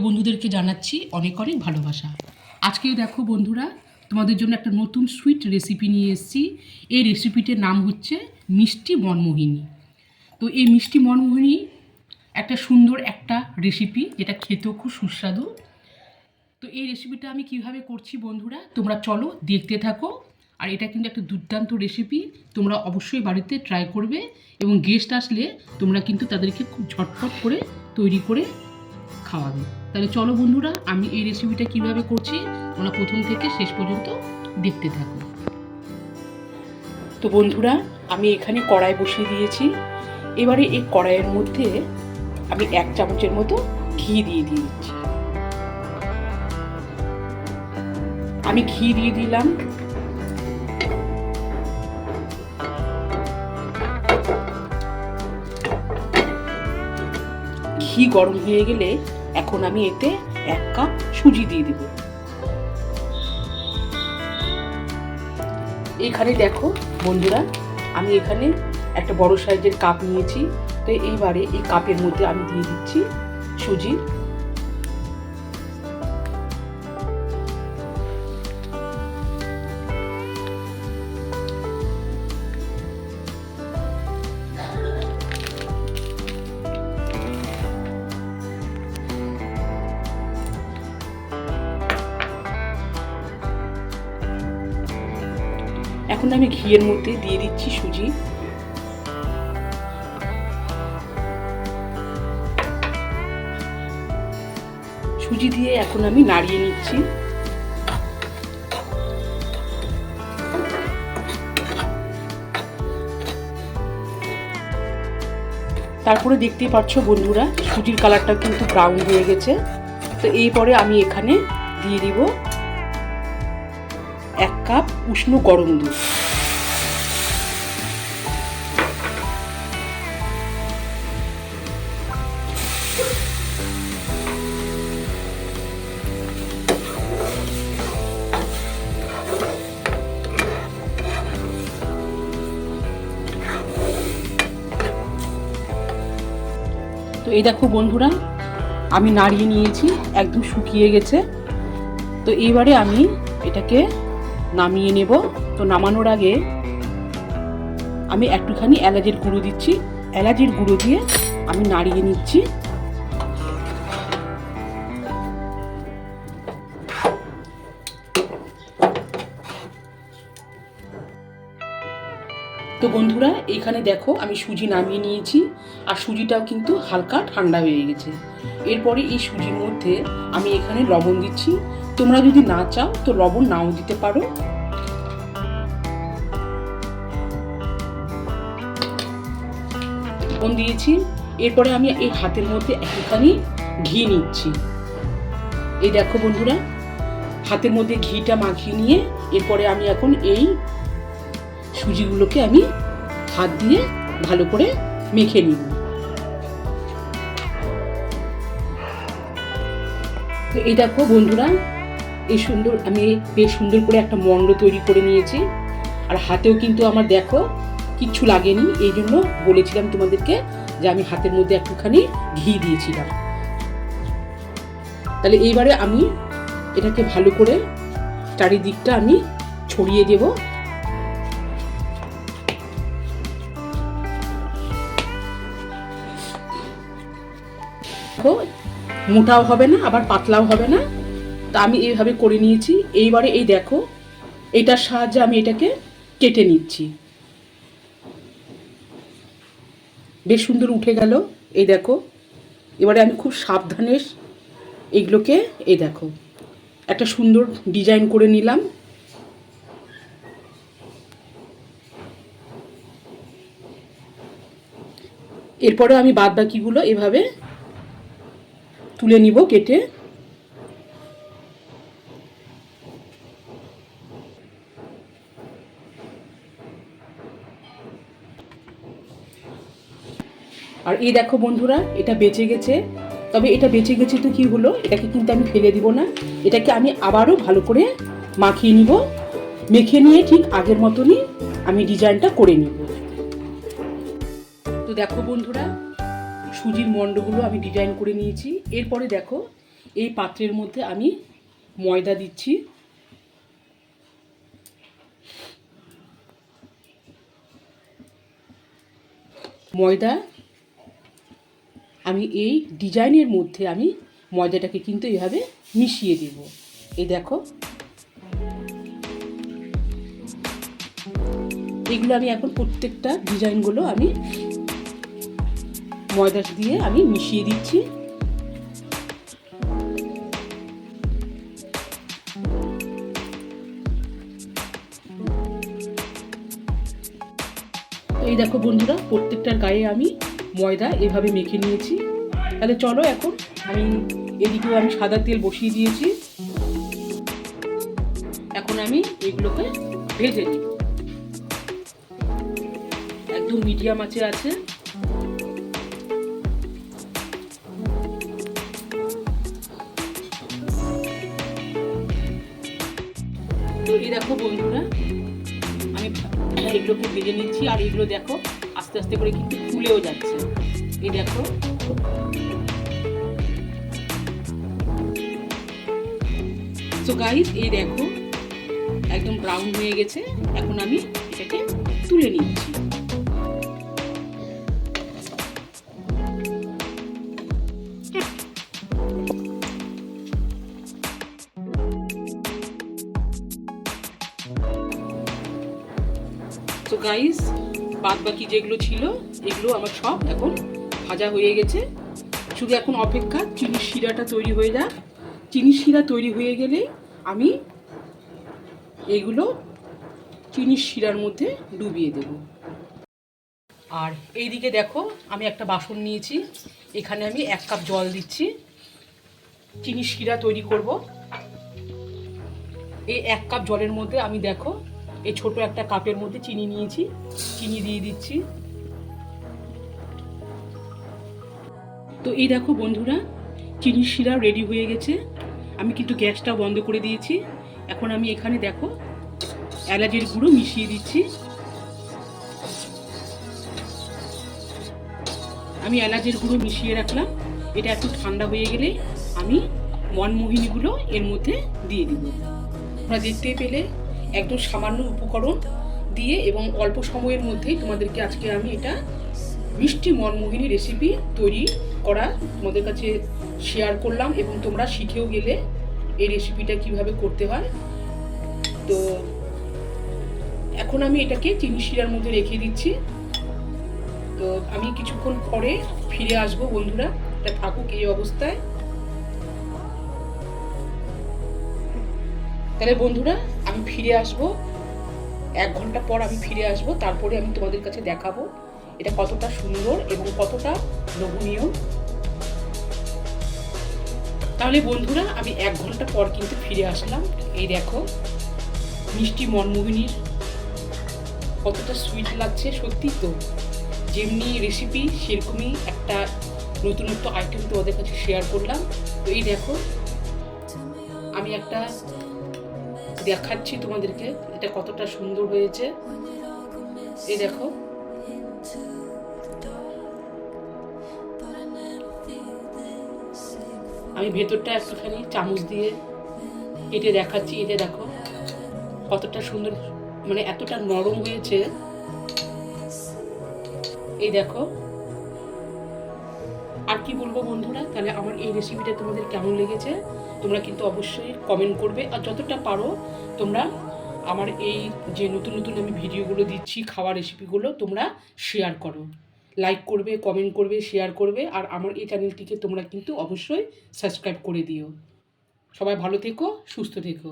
বন্ধুদেরকে জানাচ্ছি অনেক অনেক ভালোবাসা। আজকেও দেখো বন্ধুরা, তোমাদের জন্য একটা নতুন সুইট রেসিপি নিয়ে এসেছি। এই রেসিপিটির নাম হচ্ছে মিষ্টি মনমোহিনী। তো এই মিষ্টি মনমোহিনী একটা সুন্দর একটা রেসিপি, যেটা খেতেও খুব সুস্বাদু। তো এই রেসিপিটা আমি কিভাবে করছি বন্ধুরা, তোমরা চলো দেখতে থাকো। আর এটা কিন্তু একটা দুর্দান্ত রেসিপি, তোমরা অবশ্যই বাড়িতে ট্রাই করবে এবং গেস্ট আসলে তোমরা কিন্তু তাদেরকে খুব ঝটপট করে তৈরি করে খাওয়াবে। তাহলে চলো বন্ধুরা, আমি এই রেসিপিটা কিভাবে করছি তোমরা প্রথম থেকে শেষ পর্যন্ত দেখতে থাকো। তো বন্ধুরা, আমি এখানে কড়াই বসিয়ে দিয়েছি। এবারে এই কড়াইয়ের মধ্যে আমি 1 চামচের মতো ঘি দিয়ে দিচ্ছি। আমি ঘি দিয়ে দিলাম। ঘি গরম হয়ে গেলে এখন আমি এতে 1 কাপ সুজি দিয়ে দেব। এখানে দেখো বন্ধুরা, আমি এখানে একটা বড় সাইজের কাপ নিয়েছি। তো এইবারে এই কাপের মধ্যে আমি দিয়ে দিচ্ছি সুজি। এখন আমি ঘিয়ের মধ্যে দিয়ে দিচ্ছি সুজি। সুজি দিয়ে এখন আমি নাড়িয়ে নিচ্ছি। তারপরে দেখতেই পাচ্ছ বন্ধুরা, সুজির কালারটা কিন্তু ব্রাউন হয়ে গেছে। তো এরপরে আমি এখানে দিয়ে দিব 1 কাপ উষ্ণ গরম দুধ। তো এই দেখো বন্ধুরা, আমি নাড়িয়ে নিয়েছি, একদম শুকিয়ে গেছে। তো এইবারে আমি এটাকে নামিয়ে নেব। তো নামানোর আগে আমি একটুখানি এলাচের গুঁড়ো দিচ্ছি। এলাচের গুঁড়ো দিয়ে আমি নাড়িয়ে নিচ্ছি। তো বন্ধুরা, এখানে দেখো আমি সুজি নামিয়ে নিয়েছি, আর সুজিটাও কিন্তু হালকা ঠান্ডা হয়ে গেছে। এরপরে এই সুজির মধ্যে আমি এখানে লবণ দিচ্ছি। তোমরা যদি না চাও তো লবণ নাও দিতে পারো। লবণ দিয়েছি। এরপরে আমি এই হাতের মধ্যে একটুখানি ঘি নিচ্ছি। এই দেখো বন্ধুরা, হাতের মধ্যে ঘিটা মাখিয়ে নিয়ে এরপরে আমি এখন এই সুজিগুলোকে আমি হাত দিয়ে ভালো করে মেখে নিব। তো এই দেখো বন্ধুরা, এই সুন্দর আমি বেশ সুন্দর করে একটা মন্ড তৈরি করে নিয়েছি। আর হাতেও কিন্তু আমার দেখো কিচ্ছু লাগেনি। এই জন্য বলেছিলাম তোমাদেরকে যে আমি হাতের মধ্যে একটুখানি ঘি দিয়েছিলাম। তাহলে এইবারে আমি এটাকে ভালো করে চারিদিকটা আমি ছড়িয়ে দেব। মোটাও হবে না, আবার পাতলাও হবে না। তা আমি এইভাবে করে নিয়েছি। এইবারে এই দেখো, এটার সাহায্যে আমি এটাকে কেটে নিচ্ছি। বেশ সুন্দর উঠে গেল। এই দেখো, এবারে আমি খুব সাবধানে এইগুলোকে এই দেখো একটা সুন্দর ডিজাইন করে নিলাম। এরপরে আমি বাদ বাকিগুলো এভাবে তুলে নিব কেটে। আর এই দেখো বন্ধুরা, এটা বেঁচে গেছে। তবে এটা বেঁচে গেছে তো কি হলো, এটাকে কিন্তু আমি ফেলে দিব না। এটাকে আমি আবারও ভালো করে মাখিয়ে নিব। মেখে নিয়ে ঠিক আগের মতনই আমি ডিজাইনটা করে নিব। তো দেখো বন্ধুরা, সুজির মন্ডগুলো আমি ডিজাইন করে নিয়েছি। এরপরে দেখো এই পাত্রের মধ্যে আমি ময়দা দিচ্ছি। ময়দা আমি এই ডিজাইনের মধ্যে আমি ময়দাটাকে কিন্তু এভাবে মিশিয়ে দেব। এই দেখো, এগুলো আমি এখন প্রত্যেকটা ডিজাইনগুলো আমি ময়দা দিয়ে আমি মিশিয়ে দিচ্ছি। এই দেখো বন্ধুরা, প্রত্যেকটার গায়ে আমি ময়দা এভাবে মেখে নিয়েছি। তাহলে চলো এখন আমি এদিকেও আমি সাদা তেল বসিয়ে দিয়েছি। এখন আমি এগুলোকে ভেজে নিই, একদম মিডিয়াম আঁচে আছে। তো এই দেখো বন্ধুরা, আমি এগুলোকে ভেজে নিচ্ছি। আর এগুলো দেখো আস্তে আস্তে করে কিন্তু ফুলেও যাচ্ছে। এই দেখো, তো গাইস এই দেখো একদম ব্রাউন হয়ে গেছে। এখন আমি এটাকে তুলে নিচ্ছি। তো গাইস বাদ বাকি যেগুলো ছিল এগুলো আমার সব এখন ভাজা হয়ে গেছে। শুধু এখন অপেক্ষা চিনির শিরাটা তৈরি হয়ে যাক। চিনির শিরা তৈরি হয়ে গেলে আমি এগুলো চিনির শিরার মধ্যে ডুবিয়ে দেব। আর এইদিকে দেখো আমি একটা বাসন নিয়েছি, এখানে আমি 1 কাপ জল দিচ্ছি। চিনির শিরা তৈরি করব। এই 1 কাপ জলের মধ্যে আমি দেখো এই ছোট একটা কাপের মধ্যে চিনি নিয়েছি, চিনি দিয়ে দিচ্ছি। তো এই দেখো বন্ধুরা, চিনির শিরা রেডি হয়ে গেছে। আমি কিন্তু গ্যাসটা বন্ধ করে দিয়েছি। এখন আমি এখানে দেখো এলাচের গুঁড়ো মিশিয়ে দিচ্ছি। আমি এলাচের গুঁড়ো মিশিয়ে রাখলাম। এটা একটু ঠান্ডা হয়ে গেলে আমি মনমোহিনীগুলো এর মধ্যে দিয়ে দিব। তোমরা দেখতে পেলে একদম সামান্য উপকরণ দিয়ে এবং অল্প সময়ের মধ্যেই তোমাদেরকে আজকে আমি এটা মিষ্টি মনমোহিনী রেসিপি তৈরি করা তোমাদের কাছে শেয়ার করলাম এবং তোমরা শিখেও গেলে এই রেসিপিটা কিভাবে করতে হয়। তো এখন আমি এটাকে চিনি শিরার মধ্যে রেখে দিচ্ছি। তো আমি কিছুক্ষণ পরে ফিরে আসবো বন্ধুরা, এটা থাকুক এই অবস্থায়। তাহলে বন্ধুরা আমি ফিরে আসব 1 ঘন্টা পর। আমি ফিরে আসব, তারপরে আমি তোমাদের কাছে দেখাবো এটা কতটা সুন্দর এবং কতটা লোভনীয়। তাহলে বন্ধুরা আমি 1 ঘন্টা পর কিন্তু ফিরে আসলাম। এই দেখো মিষ্টি মনমোহিনীর কতটা সুইট লাগছে। সত্যি তো যেমনি রেসিপি সেরকমই একটা নতুনত্ব আইটেম তোমাদের কাছে শেয়ার করলাম। তো এই দেখো আমি একটা দেখাচ্ছি তোমাদেরকে এটা কতটা সুন্দর হয়েছে। এই দেখো আমি ভেতরটা একটুখানি চামচ দিয়ে কেটে দেখাচ্ছি। এটা দেখো কতটা সুন্দর, মানে এতটা নরম হয়েছে। এই দেখো, আর কি বলবো বন্ধুরা, তাহলে আমার এই রেসিপিটা তোমাদের কেমন লেগেছে তোমরা কিন্তু অবশ্যই কমেন্ট করবে। আর যতটা পারো তোমরা আমার এই যে নতুন নতুন আমি ভিডিওগুলো দিচ্ছি খাওয়ার রেসিপিগুলো তোমরা শেয়ার করো, লাইক করবে, কমেন্ট করবে, শেয়ার করবে। আর আমার এই চ্যানেলটিকে তোমরা কিন্তু অবশ্যই সাবস্ক্রাইব করে দিও। সবাই ভালো থেকো, সুস্থ থেকো।